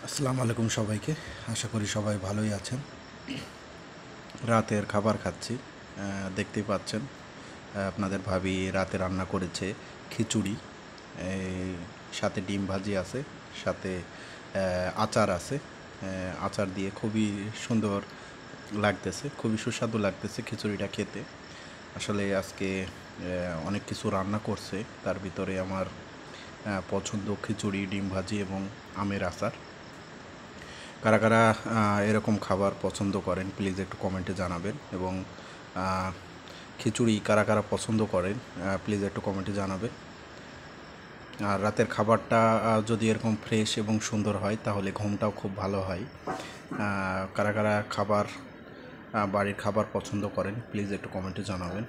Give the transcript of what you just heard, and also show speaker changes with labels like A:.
A: আসসালামু আলাইকুম সবাইকে। আশা করি সবাই ভালোই আছেন। রাতের খাবার খাচ্ছি। দেখতেই পাচ্ছেন, আপনাদের ভাবি রাতে রান্না করেছে খিচুড়ি, এই সাথে ডিম ভাজি আছে, সাথে আচার আছে। আচার দিয়ে খুবই সুন্দর লাগতেছে, খুবই সুস্বাদু লাগতেছে খিচুড়িটা খেতে। আসলে আজকে অনেক কিছু রান্না করছে, তার ভিতরে আমার পছন্দ খিচুড়ি, ডিম ভাজি এবং আমের আচার। কারা কারা এরকম খাবার পছন্দ করেন প্লিজ একটু কমেন্টে জানাবেন, এবং খিচুড়ি কারা কারা পছন্দ করেন প্লিজ একটু কমেন্টে জানাবেন। আর রাতের খাবারটা যদি এরকম ফ্রেশ এবং সুন্দর হয় তাহলে ঘুমটাও খুব ভালো হয়। কারা কারা বাড়ির খাবার পছন্দ করেন প্লিজ একটু কমেন্টে জানাবেন।